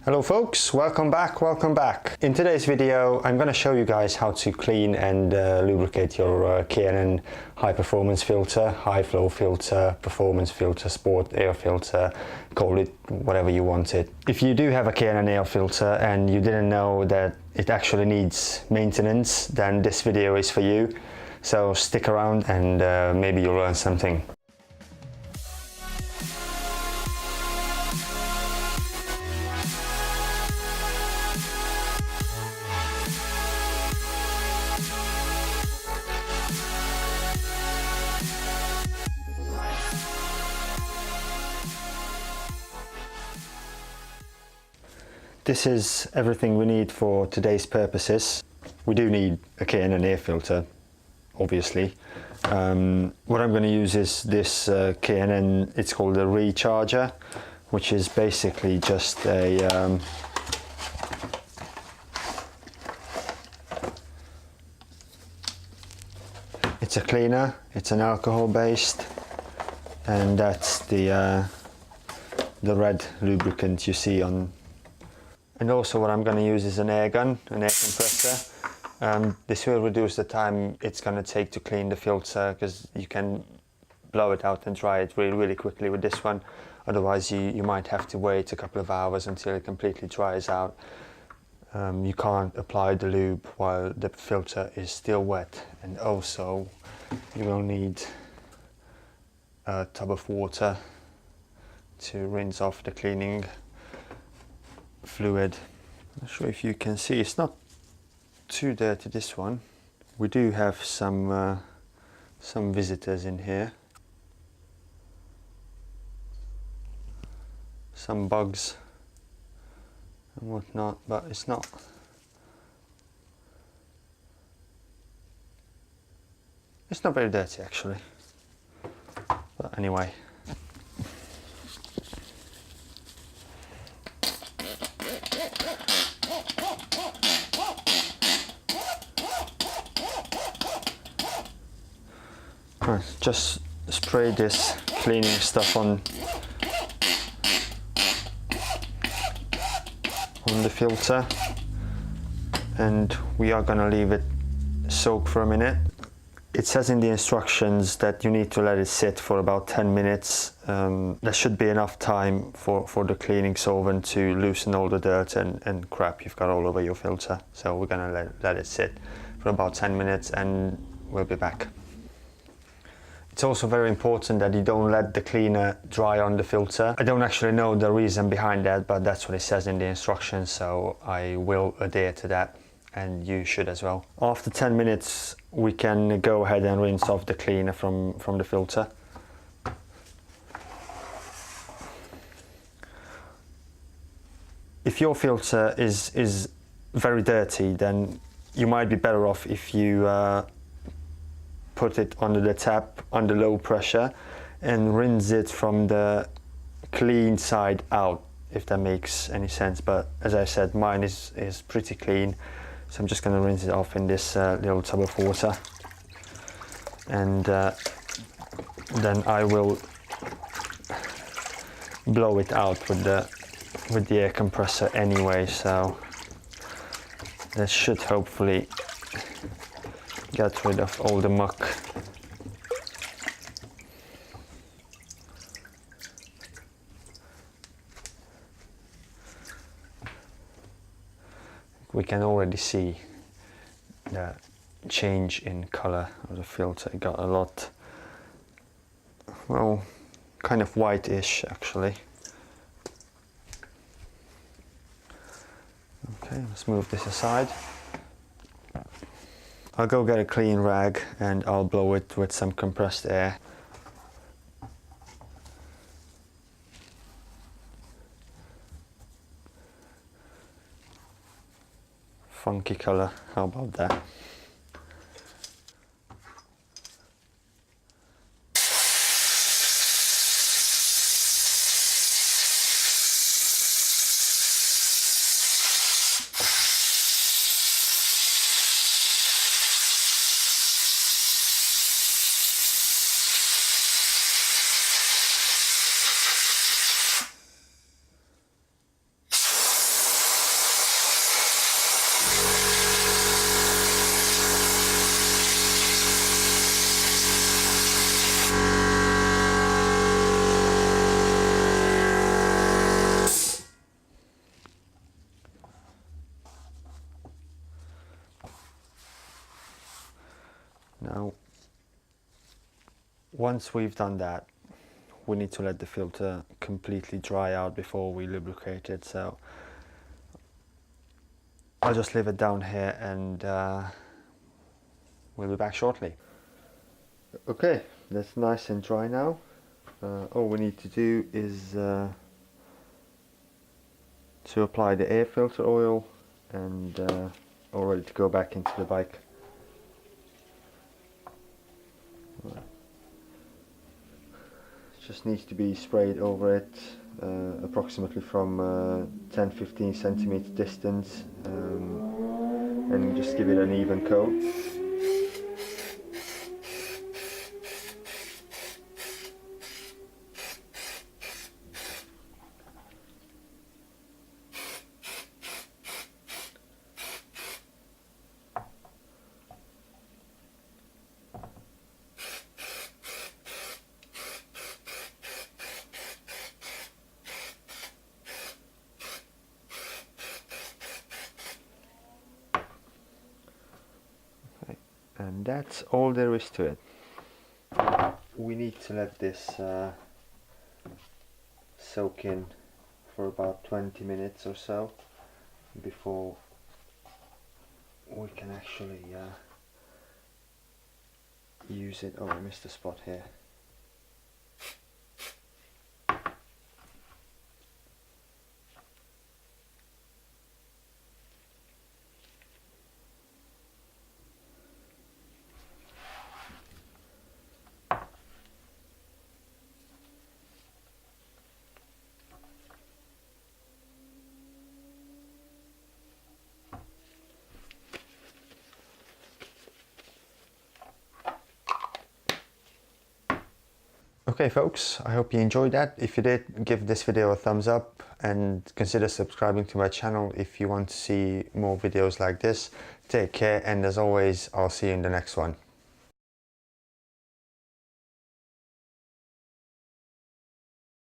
Hello folks, welcome back. In today's video I'm going to show you guys how to clean and lubricate your K&N high performance filter, high flow filter, performance filter, sport air filter, call it whatever you want it. If you do have a K&N air filter and you didn't know that it actually needs maintenance, then this video is for you. So stick around and maybe you'll learn something. This is everything we need for today's purposes. We do need a K&N air filter, obviously. What I'm going to use is this K&N, it's called a recharger, which is basically just a it's a cleaner, it's an alcohol based, and that's the red lubricant you see on. And also what I'm going to use is an air gun, an air compressor. This will reduce the time it's going to take to clean the filter, because you can blow it out and dry it really quickly with this one. Otherwise you might have to wait a couple of hours until it completely dries out. You can't apply the lube while the filter is still wet. And also you will need a tub of water to rinse off the cleaning fluid. I'm not sure if you can see, it's not too dirty, this one. We do have some visitors in here, some bugs and whatnot, but it's not very dirty actually. But anyway, just spray this cleaning stuff on the filter, and we are going to leave it soak for a minute. It says in the instructions that you need to let it sit for about 10 minutes. There should be enough time for the cleaning solvent to loosen all the dirt and crap you've got all over your filter. So we're going to let it sit for about 10 minutes and we'll be back. It's also very important that you don't let the cleaner dry on the filter. I don't actually know the reason behind that, but that's what it says in the instructions, so I will adhere to that, and you should as well. After 10 minutes we can go ahead and rinse off the cleaner from the filter. If your filter is very dirty, then you might be better off if you put it under the tap under low pressure and rinse it from the clean side out, if that makes any sense. But as I said, mine is pretty clean, so I'm just going to rinse it off in this little tub of water, and then I will blow it out with the air compressor anyway, so that should hopefully get rid of all the muck. We can already see the change in color of the filter. It got a lot, well, kind of whitish actually. Okay, let's move this aside. I'll go get a clean rag and I'll blow it with some compressed air. Funky color, how about that? Now, once we've done that, we need to let the filter completely dry out before we lubricate it. So I'll just leave it down here and we'll be back shortly. Okay, that's nice and dry now. All we need to do is to apply the air filter oil and all ready to go back into the bike. Just needs to be sprayed over it approximately from 10-15 centimeter distance, and just give it an even coat. And that's all there is to it. We need to let this soak in for about 20 minutes or so before we can actually use it. Oh, I missed a spot here. Okay folks, I hope you enjoyed that. If you did, give this video a thumbs up and consider subscribing to my channel if you want to see more videos like this. Take care, and as always, I'll see you in the next one.